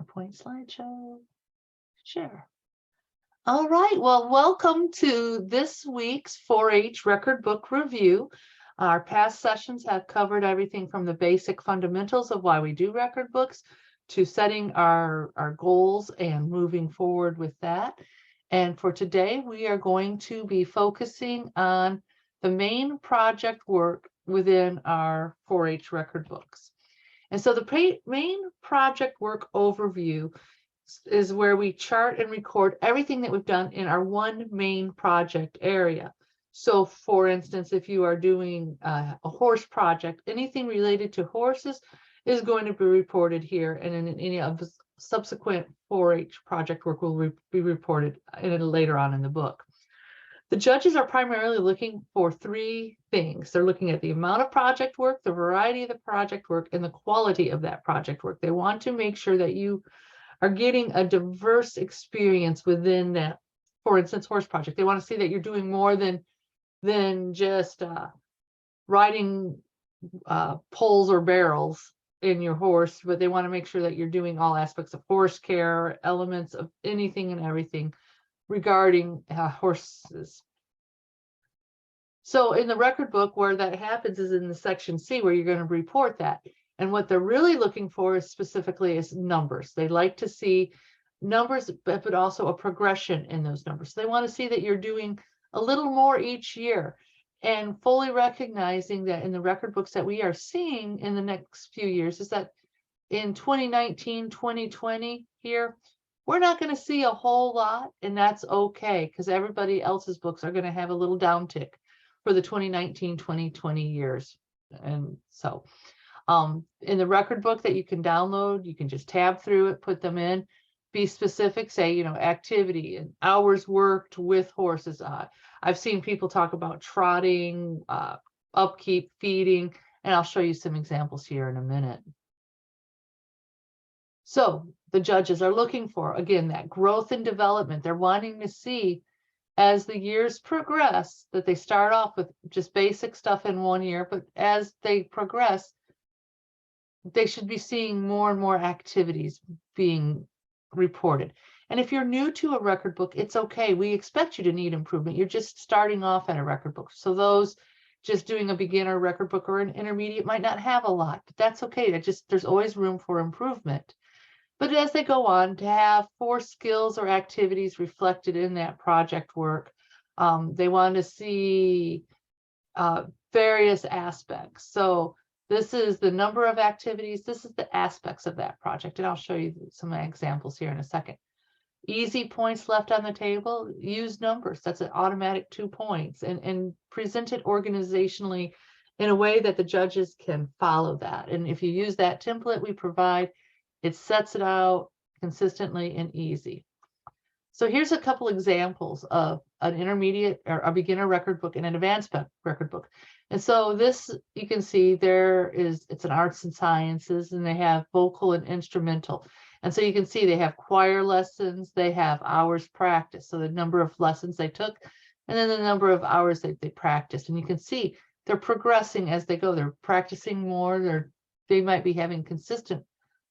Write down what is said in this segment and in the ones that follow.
PowerPoint slideshow. Share. All right, well, welcome to this week's 4-H record book review. Our past sessions have covered everything from the basic fundamentals of why we do record books to setting our goals and moving forward with that. And for today, we are going to be focusing on the main project work within our 4-H record books. And so the main project work overview is where we chart and record everything that we've done in our one main project area. So for instance, if you are doing a horse project, anything related to horses is going to be reported here, and in any of the subsequent 4-H project work will be reported later on in the book. The judges are primarily looking for three things. They're looking at the amount of project work, the variety of the project work, and the quality of that project work. They want to make sure that you are getting a diverse experience within that, for instance, horse project. They want to see that you're doing more than just riding poles or barrels in your horse, but they want to make sure that you're doing all aspects of horse care, elements of anything and everything regarding horses. So in the record book, where that happens is in the section C, where you're going to report that. And what they're really looking for is specifically is numbers. They like to see numbers, but also a progression in those numbers. So they want to see that you're doing a little more each year, and fully recognizing that in the record books that we are seeing in the next few years is that in 2019, 2020 here, we're not going to see a whole lot, and that's okay, because everybody else's books are going to have a little downtick for the 2019, 2020 years. And so in the record book that you can download, you can just tab through it, put them in, be specific, say, activity and hours worked with horses. I've seen people talk about trotting, upkeep, feeding, and I'll show you some examples here in a minute. So the judges are looking for, again, that growth and development. They're wanting to see as the years progress that they start off with just basic stuff in one year, but as they progress, they should be seeing more and more activities being reported. And if you're new to a record book, it's okay. We expect you to need improvement. You're just starting off at a record book. So those just doing a beginner record book or an intermediate might not have a lot, but that's okay. There's always room for improvement. But as they go on to have 4 skills or activities reflected in that project work, they want to see various aspects. So this is the number of activities. This is the aspects of that project. And I'll show you some examples here in a second. Easy points left on the table, use numbers. That's an automatic 2 points, and present it organizationally in a way that the judges can follow that. And if you use that template we provide, it sets it out consistently and easy. So here's a couple examples of an intermediate or a beginner record book and an advanced record book. And so this, you can see it's an arts and sciences, and they have vocal and instrumental. And so you can see they have choir lessons, they have hours practice. So the number of lessons they took, and then the number of hours that they practiced. And you can see they're progressing as they go. They're practicing more. They might be having consistent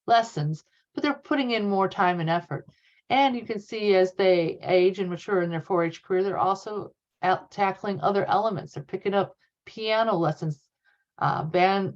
lessons, but they're putting in more time and effort. And you can see as they age and mature in their 4-H career, they're also tackling other elements. They're picking up piano lessons, banjolel,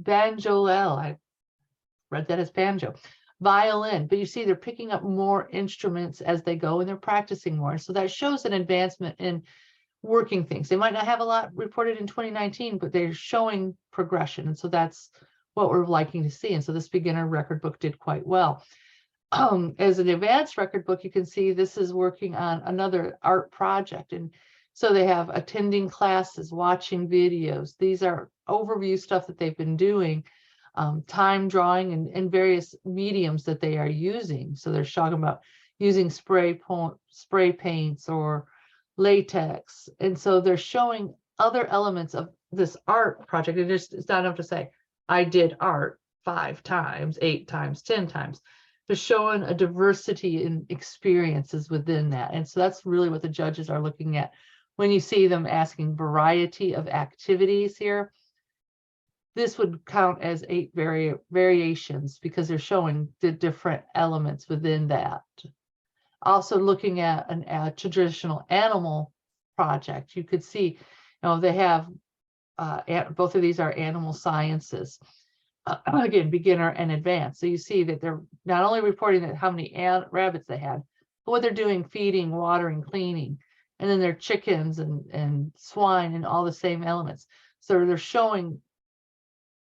I read that as banjo, violin, but you see they're picking up more instruments as they go, and they're practicing more. So that shows an advancement in working things. They might not have a lot reported in 2019, but they're showing progression. And so that's what we're liking to see. And so this beginner record book did quite well. As an advanced record book, you can see this is working on another art project. And so they have attending classes, watching videos. These are overview stuff that they've been doing, time drawing and various mediums that they are using. So they're talking about using spray paints or latex. And so they're showing other elements of this art project. It's not enough to say, I did art 5 times, 8 times, 10 times. They're showing a diversity in experiences within that. And so that's really what the judges are looking at when you see them asking variety of activities here. this would count as 8 variations because they're showing the different elements within that. Also looking at a traditional animal project, you could see, they have both of these are animal sciences. Again, beginner and advanced. So you see that they're not only reporting that how many rabbits they had, but what they're doing, feeding, watering, cleaning, and then their chickens and swine and all the same elements. So they're showing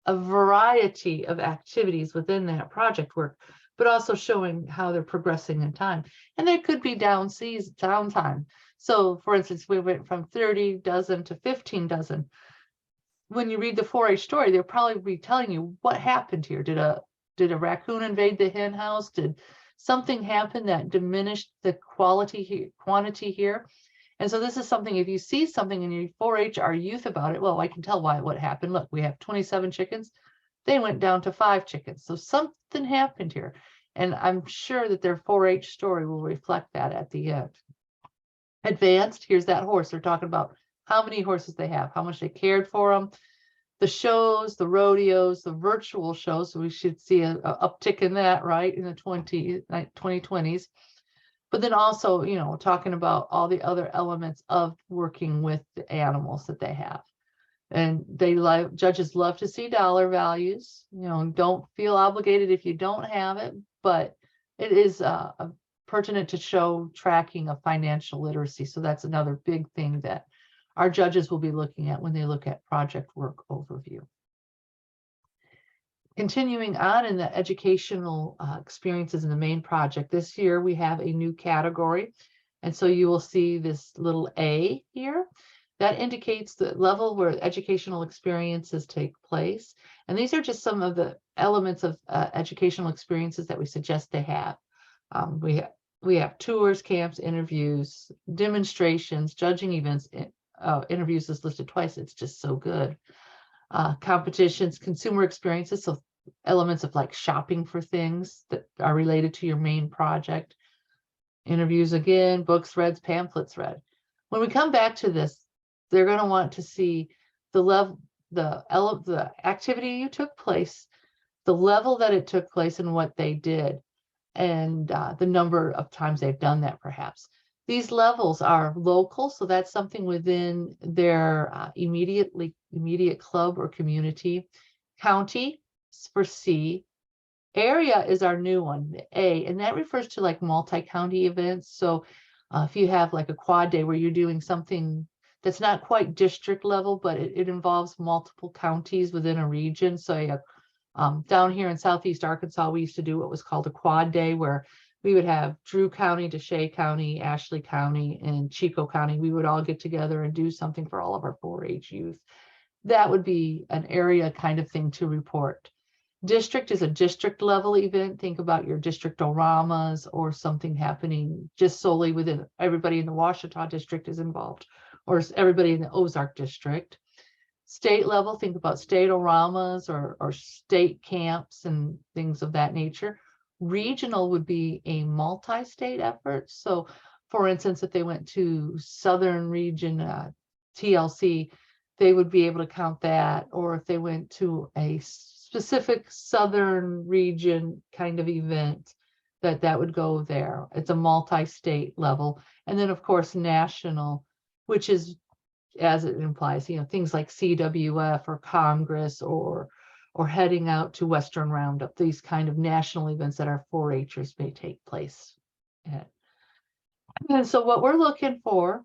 a variety of activities within that project work, but also showing how they're progressing in time. And there could be downtime. So for instance, we went from 30 dozen to 15 dozen. When you read the 4-H story, they'll probably be telling you what happened here. Did a raccoon invade the hen house? Did something happen that diminished the quantity here? And so this is something, if you see something in your 4-H or youth about it, well, I can tell what happened. Look, we have 27 chickens. They went down to 5 chickens. So something happened here. And I'm sure that their 4-H story will reflect that at the end. Advanced, here's that horse. They're talking about how many horses they have, how much they cared for them, the shows, the rodeos, the virtual shows. So we should see an uptick in that, right, in the 2020s. But then also, talking about all the other elements of working with the animals that they have. And judges love to see dollar values. Don't feel obligated if you don't have it, but it is pertinent to show tracking of financial literacy. So that's another big thing that our judges will be looking at when they look at project work overview. Continuing on in the educational experiences in the main project, this year we have a new category. And so you will see this little A here. That indicates the level where educational experiences take place. And these are just some of the elements of educational experiences that we suggest they have. We have tours, camps, interviews, demonstrations, judging events. Interviews is listed twice. It's just so good. Competitions, consumer experiences, so elements of like shopping for things that are related to your main project. Interviews again, books read, pamphlets read. When we come back to this, they're going to want to see the level, the activity you took place, the level that it took place, and what they did, and the number of times they've done that perhaps. These levels are local, so that's something within their immediate club or community. County for C. Area is our new one, A, and that refers to like multi-county events. So if you have like a quad day where you're doing something that's not quite district level, but it involves multiple counties within a region. So down here in Southeast Arkansas, we used to do what was called a quad day, where we would have Drew County, DeShay County, Ashley County, and Chico County. We would all get together and do something for all of our 4-H youth. That would be an area kind of thing to report. District is a district level event. Think about your district-oramas or something happening just solely within everybody in the Ouachita district is involved, or everybody in the Ozark district. State level, think about state-oramas or state camps and things of that nature. Regional would be a multi-state effort. So for instance, if they went to Southern Region TLC, they would be able to count that. Or if they went to a specific Southern region kind of event, that would go there. It's a multi-state level. And then of course, national, which is, as it implies, things like CWF or Congress or heading out to Western Roundup, these kind of national events that our 4-Hers may take place at. And so what we're looking for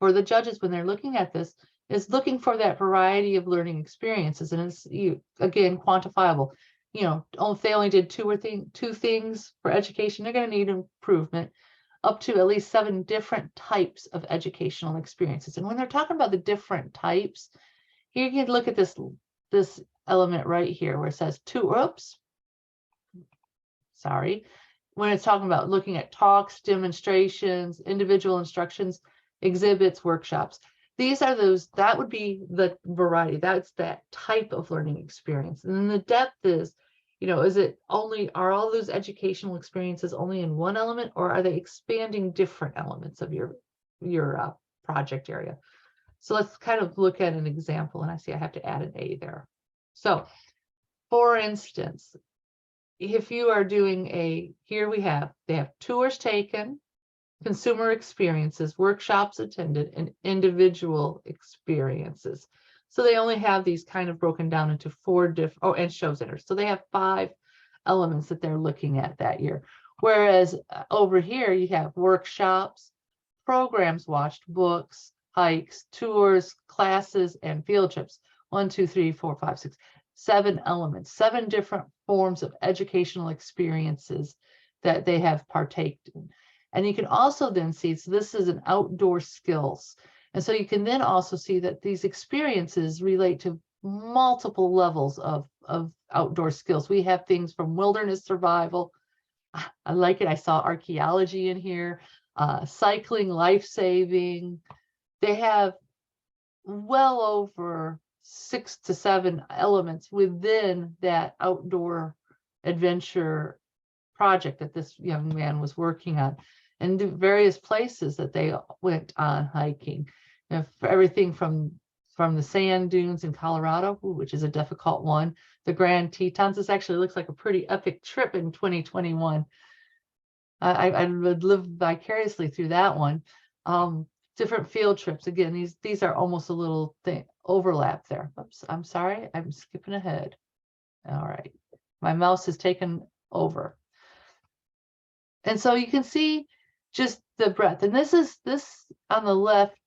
the judges when they're looking at this is looking for that variety of learning experiences. And it's, again, quantifiable. If they only did two things for education, they're going to need improvement up to at least 7 different types of educational experiences. And when they're talking about the different types, here you can look at this element right here where it says when it's talking about looking at talks, demonstrations, individual instructions, exhibits, workshops. These are that would be the variety. That's that type of learning experience. And then the depth is, are all those educational experiences only in one element, or are they expanding different elements of your project area? So let's kind of look at an example, and I see I have to add an A there. So for instance, if you are doing here they have tours taken, consumer experiences, workshops attended, and individual experiences. So they only have these kind of broken down into 4 different, and shows enters. So they have 5 elements that they're looking at that year. Whereas over here you have workshops, programs watched, books, hikes, tours, classes, and field trips. 1, 2, 3, 4, 5, 6, 7 elements, 7 different forms of educational experiences that they have partaked in. And you can also then see, so this is an outdoor skills. And so you can then also see that these experiences relate to multiple levels of outdoor skills. We have things from wilderness survival. I like it. I saw archaeology in here, cycling, life saving. They have well over 6 to 7 elements within that outdoor adventure project that this young man was working on, and the various places that they went on hiking. Everything from the sand dunes in Colorado, which is a difficult one, the Grand Tetons. This actually looks like a pretty epic trip in 2021. I would live vicariously through that one. Different field trips. Again, these are almost a little thing overlap there. Oops, I'm sorry, I'm skipping ahead. All right, my mouse has taken over. And so you can see just the breadth. And this on the left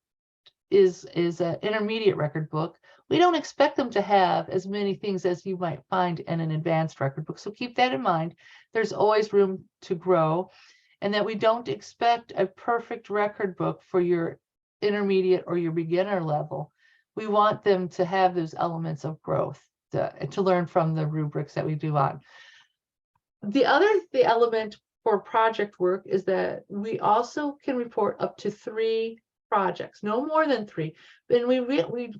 is an intermediate record book. We don't expect them to have as many things as you might find in an advanced record book. So keep that in mind. There's always room to grow, and that we don't expect a perfect record book for your intermediate or your beginner level. We want them to have those elements of growth to learn from the rubrics that we do on. The element for project work is that we also can report up to 3 projects, no more than 3. And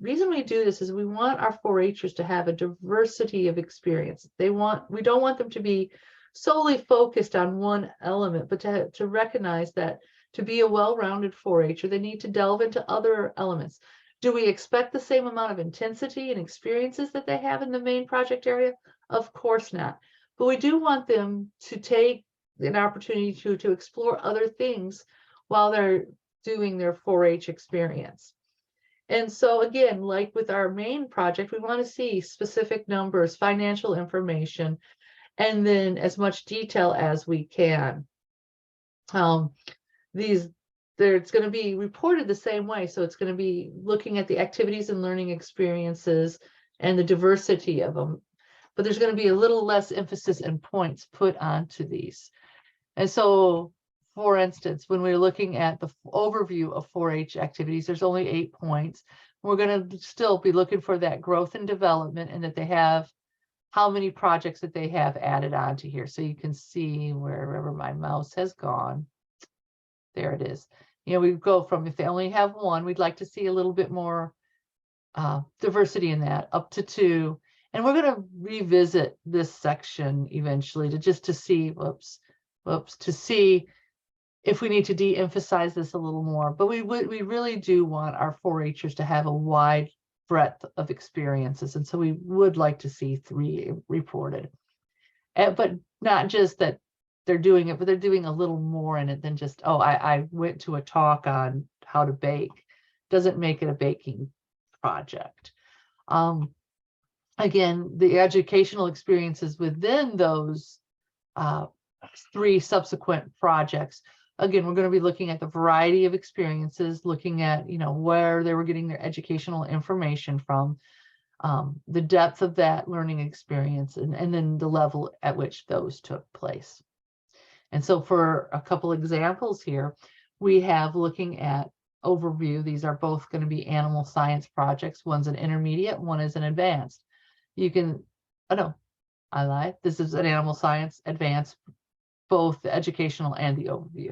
reason we do this is we want our 4-Hers to have a diversity of experience. We don't want them to be solely focused on one element, but to recognize that to be a well-rounded 4-Her, they need to delve into other elements. Do we expect the same amount of intensity and experiences that they have in the main project area? Of course not. But we do want them to take an opportunity to explore other things while they're doing their 4-H experience. And so again, like with our main project, we want to see specific numbers, financial information, and then as much detail as we can. It's going to be reported the same way. So it's going to be looking at the activities and learning experiences and the diversity of them. But there's going to be a little less emphasis and points put onto these. And so, for instance, when we're looking at the overview of 4-H activities, there's only 8 points. We're going to still be looking for that growth and development, and that they have how many projects that they have added onto here. So you can see wherever my mouse has gone. There it is. We go from, if they only have 1, we'd like to see a little bit more diversity in that, up to 2. And we're going to revisit this section eventually to see, to see if we need to de-emphasize this a little more. But we really do want our 4-Hers to have a wide breadth of experiences. And so we would like to see 3 reported. But not just that they're doing it, but they're doing a little more in it than just, oh, I went to a talk on how to bake. Doesn't make it a baking project. Again, the educational experiences within those 3 subsequent projects. Again, we're going to be looking at the variety of experiences, looking at, where they were getting their educational information from, the depth of that learning experience, and then the level at which those took place. And so for a couple examples here, we have looking at overview. These are both going to be animal science projects. One's an intermediate, one is an advanced. You can, oh no, I lied. This is an animal science advanced, both the educational and the overview.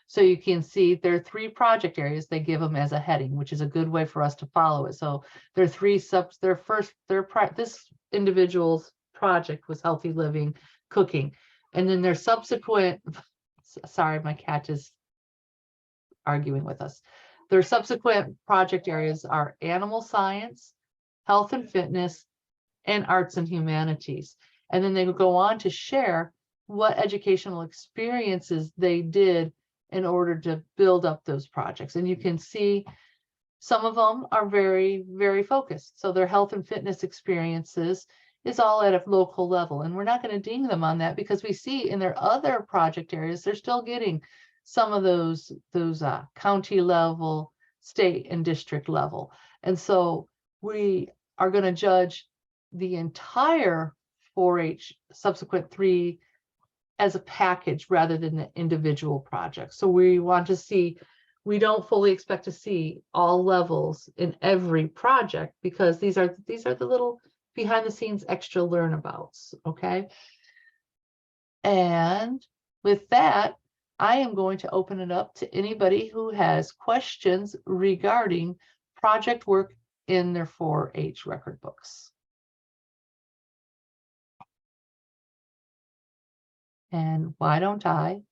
So you can see there are 3 project areas. They give them as a heading, which is a good way for us to follow it. So there are 3 subs. This individual's project was healthy living, cooking, and then their subsequent. Sorry, my cat is arguing with us. Their subsequent project areas are animal science, health and fitness, and arts and humanities. And then they would go on to share what educational experiences they did in order to build up those projects. And you can see some of them are very, very focused. So their health and fitness experiences is all at a local level. And we're not going to ding them on that because we see in their other project areas, they're still getting some of those county level, state and district level. And so we are going to judge the entire 4-H subsequent 3 as a package rather than the individual projects. So we want to see, we don't fully expect to see all levels in every project because these are the little behind the scenes extra learnabouts, okay? And with that, I am going to open it up to anybody who has questions regarding project work in their 4-H record books. And why don't I